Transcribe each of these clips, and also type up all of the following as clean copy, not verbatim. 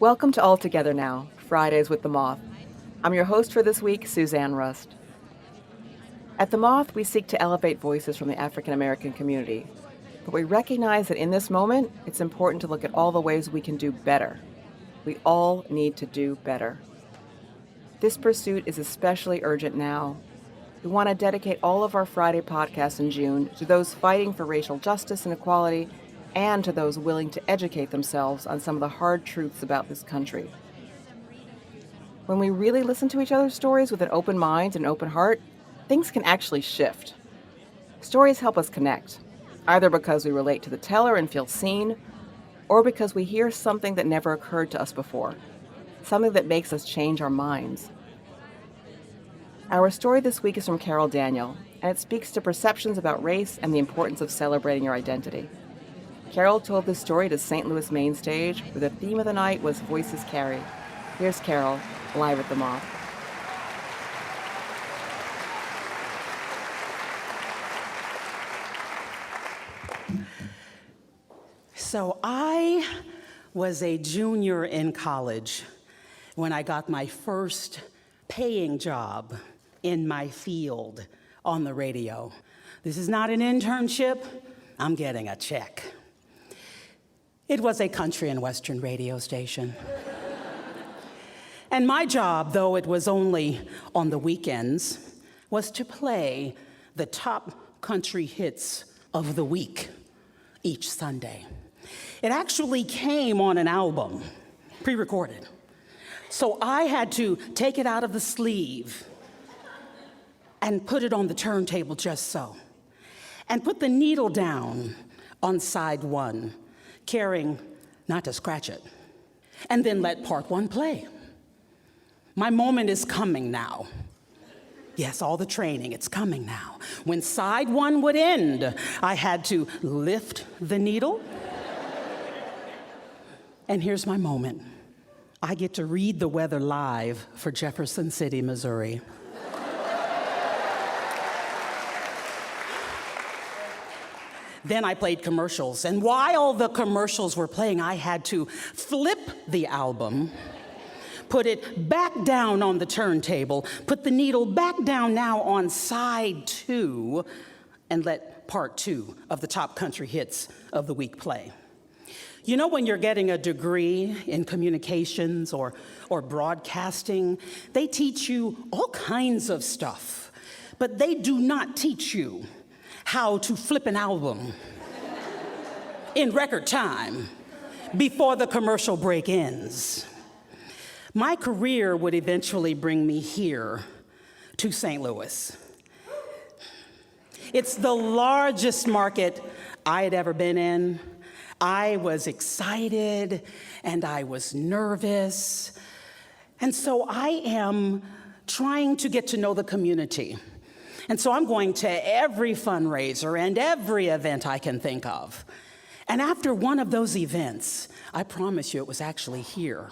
Welcome to All Together Now, Fridays with the Moth. I'm your host for this week, Suzanne Rust. At the Moth, we seek to elevate voices from the African American community, but we recognize that in this moment, it's important to look at all the ways we can do better. We all need to do better. This pursuit is especially urgent now. We want to dedicate all of our Friday podcasts in June to those fighting for racial justice and equality, and to those willing to educate themselves on some of the hard truths about this country. When we really listen to each other's stories with an open mind and open heart, things can actually shift. Stories help us connect, either because we relate to the teller and feel seen, or because we hear something that never occurred to us before, something that makes us change our minds. Our story this week is from Carol Daniel, and it speaks to perceptions about race and the importance of celebrating your identity. Carol told this story to St. Louis Main Stage, where the theme of the night was Voices Carry. Here's Carol, live at the Moth. So I was a junior in college when I got my first paying job in my field on the radio. This is not an internship, I'm getting a check. It was a country and western radio station. And my job, though it was only on the weekends, was to play the top country hits of the week each Sunday. It actually came on an album, pre-recorded. So I had to take it out of the sleeve and put it on the turntable just so, and put the needle down on side one, caring not to scratch it, and then let part one play. My moment is coming now. Yes, all the training, it's coming now. When side one would end, I had to lift the needle. And here's my moment. I get to read the weather live for Jefferson City, Missouri. Then I played commercials, and while the commercials were playing, I had to flip the album, put it back down on the turntable, put the needle back down now on side two, and let part two of the top country hits of the week play. You know, when you're getting a degree in communications or broadcasting, they teach you all kinds of stuff, but they do not teach you how to flip an album in record time before the commercial break ends. My career would eventually bring me here to St. Louis. It's the largest market I had ever been in. I was excited and I was nervous. And so I am trying to get to know the community. And so I'm going to every fundraiser and every event I can think of. And after one of those events, I promise you it was actually here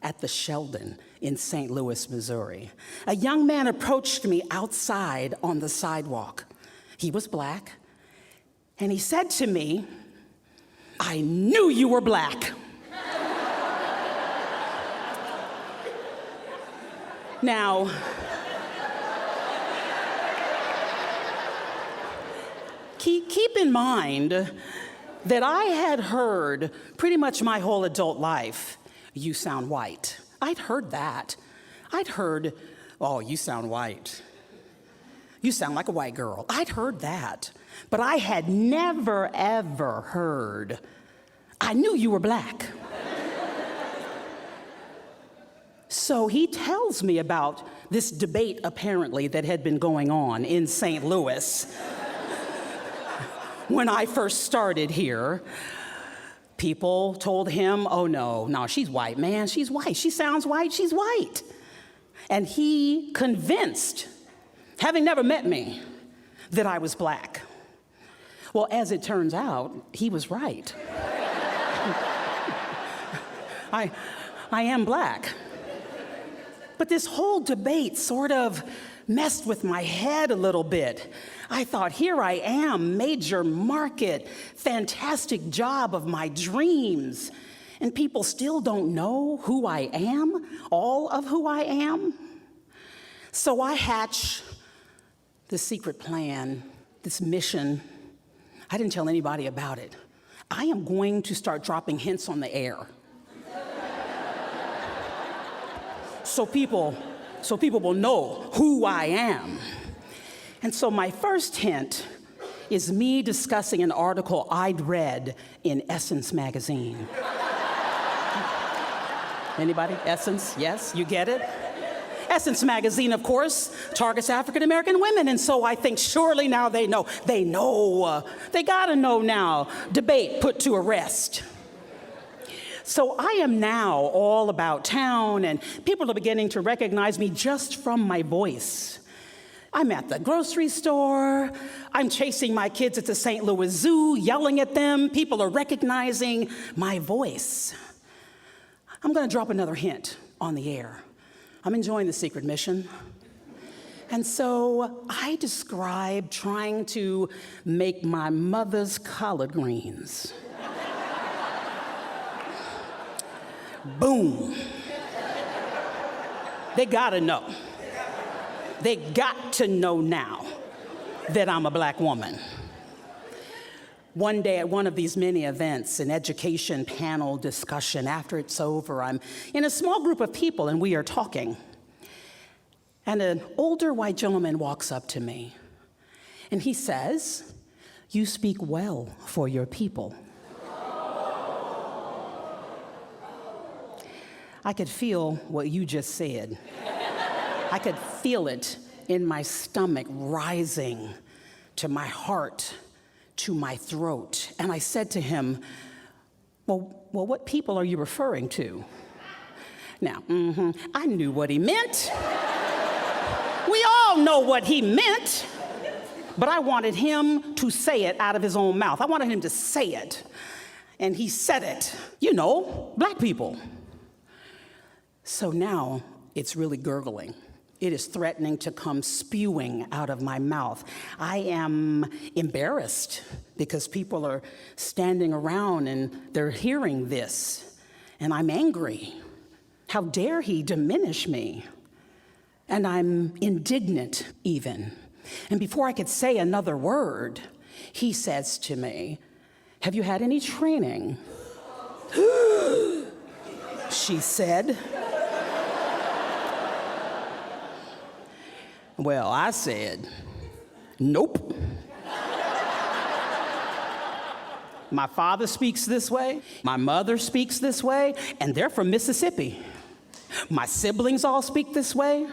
at the Sheldon in St. Louis, Missouri, a young man approached me outside on the sidewalk. He was black, and he said to me, "I knew you were black." Now, keep in mind that I had heard pretty much my whole adult life, "You sound white." I'd heard that. I'd heard, "Oh, you sound white. You sound like a white girl." I'd heard that. But I had never, ever heard, "I knew you were black." So he tells me about this debate, apparently, that had been going on in St. Louis when I first started here. People told him, "Oh, no, she's white, man. She's white. She sounds white. She's white." And he convinced, having never met me, that I was black. Well, as it turns out, he was right. I am black. But this whole debate sort of messed with my head a little bit. I thought, here I am, major market, fantastic job of my dreams. And people still don't know who I am, all of who I am. So I hatch this secret plan, this mission. I didn't tell anybody about it. I am going to start dropping hints on the air. So people will know who I am. And so my first hint is me discussing an article I'd read in Essence magazine. Anybody? Essence? Yes, you get it? Essence magazine, of course, targets African American women, and so I think surely now they know. They gotta know now. Debate put to arrest. So I am now all about town, and people are beginning to recognize me just from my voice. I'm at the grocery store, I'm chasing my kids at the St. Louis Zoo, yelling at them. People are recognizing my voice. I'm gonna drop another hint on the air. I'm enjoying the secret mission. And so I describe trying to make my mother's collard greens. Boom. They gotta know. They got to know now that I'm a black woman. One day at one of these many events, an education panel discussion, after it's over, I'm in a small group of people and we are talking. And an older white gentleman walks up to me and he says, "You speak well for your people." I could feel what you just said. I could feel it in my stomach rising to my heart, to my throat. And I said to him, well, what people are you referring to? Now, I knew what he meant. We all know what he meant. But I wanted him to say it out of his own mouth. I wanted him to say it. And he said it. You know, black people. So now it's really gurgling. It is threatening to come spewing out of my mouth. I am embarrassed because people are standing around and they're hearing this, and I'm angry. How dare he diminish me? And I'm indignant even. And before I could say another word, he says to me, "Have you had any training?" She said. Well, I said, "Nope." My father speaks this way, my mother speaks this way, and they're from Mississippi. My siblings all speak this way.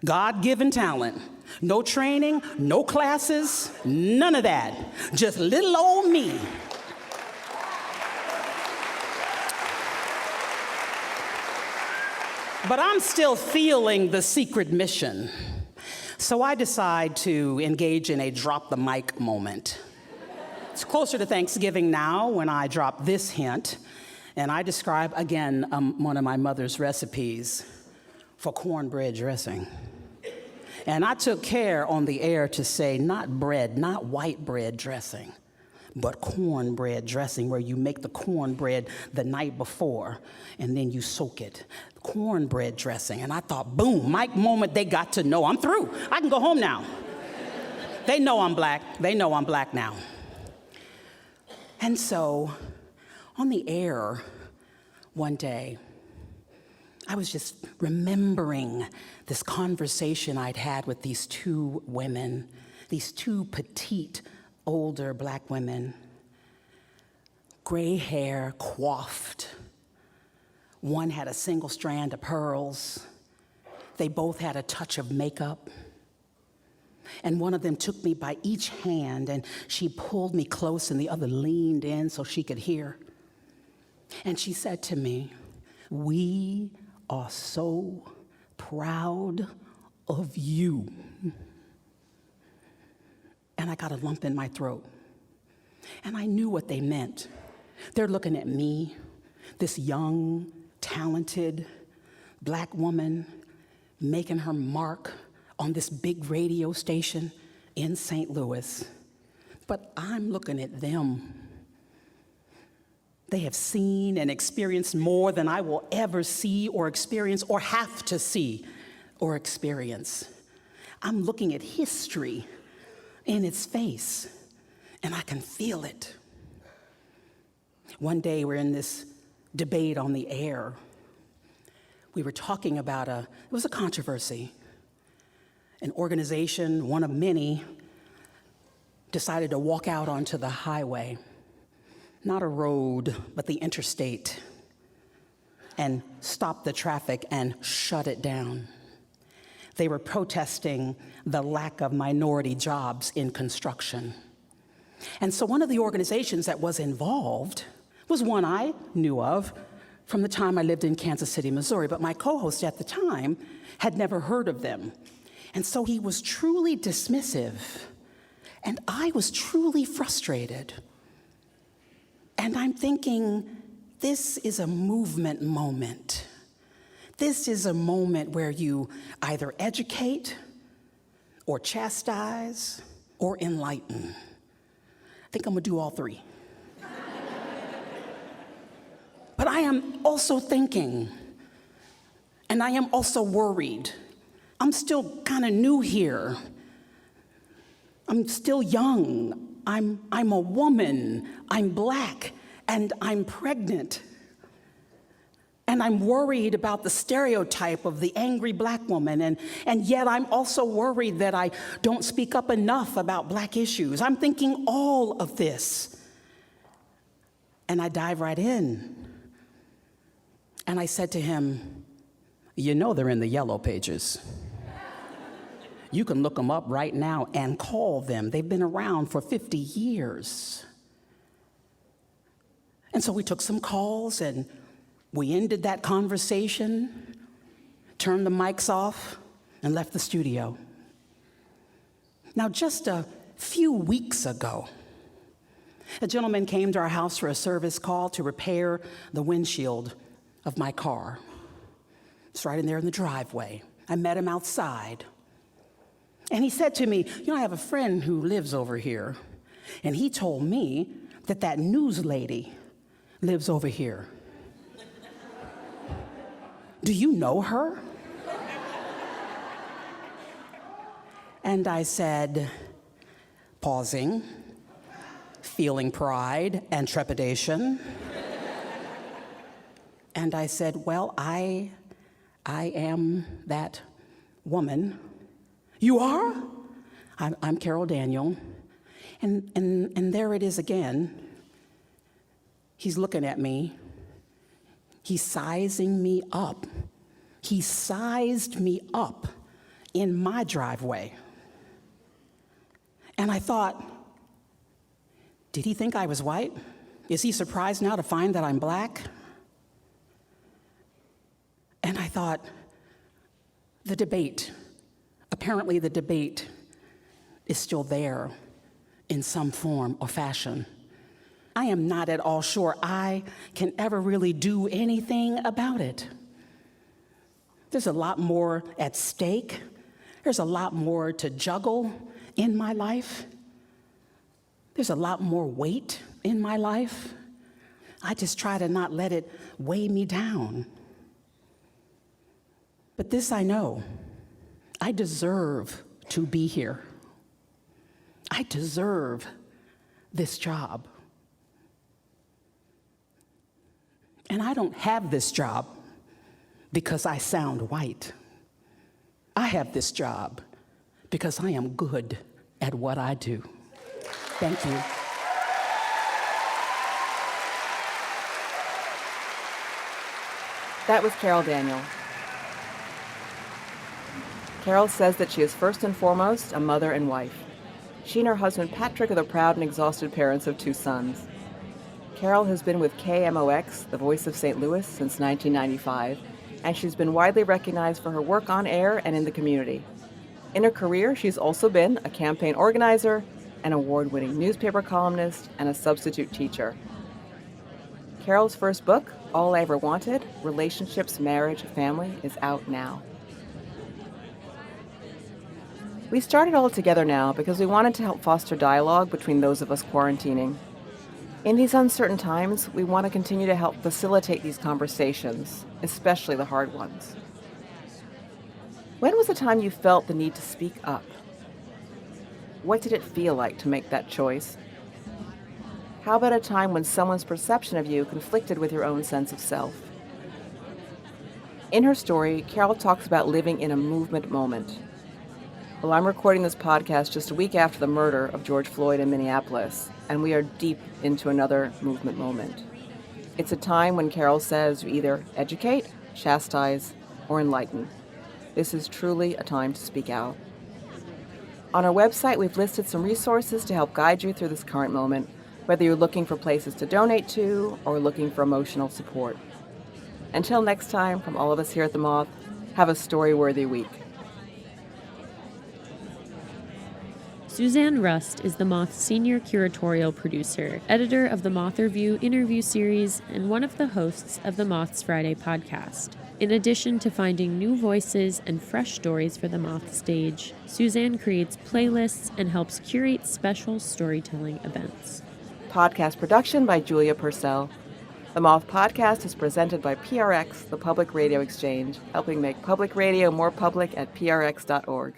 God-given talent. No training, no classes, none of that. Just little old me. But I'm still feeling the secret mission. So I decide to engage in a drop the mic moment. It's closer to Thanksgiving now when I drop this hint, and I describe again one of my mother's recipes for cornbread dressing. And I took care on the air to say not bread, not white bread dressing, but cornbread dressing, where you make the cornbread the night before and then you soak it. Cornbread dressing. And I thought, boom, mic moment, they got to know. I'm through. I can go home now. They know I'm black. They know I'm black now. And so on the air one day, I was just remembering this conversation I'd had with these two women, these two petite, older black women, gray hair, coiffed. One had a single strand of pearls. They both had a touch of makeup. And one of them took me by each hand and she pulled me close and the other leaned in so she could hear. And she said to me, "We are so proud of you." And I got a lump in my throat. And I knew what they meant. They're looking at me, this young, talented black woman making her mark on this big radio station in St. Louis. But I'm looking at them. They have seen and experienced more than I will ever see or experience or have to see or experience. I'm looking at history in its face, and I can feel it. One day we're in this debate on the air. We were talking about it was a controversy. An organization, one of many, decided to walk out onto the highway, not a road, but the interstate, and stop the traffic and shut it down. They were protesting the lack of minority jobs in construction. And so one of the organizations that was involved was one I knew of from the time I lived in Kansas City, Missouri, but my co-host at the time had never heard of them. And so he was truly dismissive, and I was truly frustrated. And I'm thinking, this is a movement moment. This is a moment where you either educate or chastise or enlighten. I think I'm gonna do all three. But I am also thinking, and I am also worried. I'm still kind of new here. I'm still young. I'm a woman. I'm Black, and I'm pregnant. And I'm worried about the stereotype of the angry Black woman, and yet I'm also worried that I don't speak up enough about Black issues. I'm thinking all of this. And I dive right in. And I said to him, you know they're in the yellow pages. You can look them up right now and call them. They've been around for 50 years. And so we took some calls and we ended that conversation, turned the mics off, and left the studio. Now, just a few weeks ago, a gentleman came to our house for a service call to repair the windshield of my car. It's right in there in the driveway. I met him outside. And he said to me, you know, I have a friend who lives over here, and he told me that that news lady lives over here. Do you know her? And I said, pausing, feeling pride and trepidation. And I said, well, I am that woman. You are? I'm Carol Daniel. And there it is again. He's looking at me. He's sizing me up. He sized me up in my driveway. And I thought, did he think I was white? Is he surprised now to find that I'm Black? And I thought, apparently the debate is still there in some form or fashion. I am not at all sure I can ever really do anything about it. There's a lot more at stake. There's a lot more to juggle in my life. There's a lot more weight in my life. I just try to not let it weigh me down. But this I know, I deserve to be here. I deserve this job. And I don't have this job because I sound white. I have this job because I am good at what I do. Thank you. That was Carol Daniel. Carol says that she is first and foremost a mother and wife. She and her husband Patrick are the proud and exhausted parents of 2 sons. Carol has been with KMOX, the voice of St. Louis, since 1995, and she's been widely recognized for her work on air and in the community. In her career, she's also been a campaign organizer, an award-winning newspaper columnist, and a substitute teacher. Carol's first book, All I Ever Wanted, Relationships, Marriage, Family, is out now. We started All Together Now because we wanted to help foster dialogue between those of us quarantining. In these uncertain times, we want to continue to help facilitate these conversations, especially the hard ones. When was the time you felt the need to speak up? What did it feel like to make that choice? How about a time when someone's perception of you conflicted with your own sense of self? In her story, Carol talks about living in a movement moment. Well, I'm recording this podcast just a week after the murder of George Floyd in Minneapolis, and we are deep into another movement moment. It's a time when Carol says you either educate, chastise, or enlighten. This is truly a time to speak out. On our website, we've listed some resources to help guide you through this current moment, whether you're looking for places to donate to or looking for emotional support. Until next time, from all of us here at The Moth, have a story-worthy week. Suzanne Rust is The Moth's senior curatorial producer, editor of the Moth Review interview series, and one of the hosts of the Moth's Friday podcast. In addition to finding new voices and fresh stories for the Moth stage, Suzanne creates playlists and helps curate special storytelling events. Podcast production by Julia Purcell. The Moth podcast is presented by PRX, the Public Radio Exchange, helping make public radio more public at prx.org.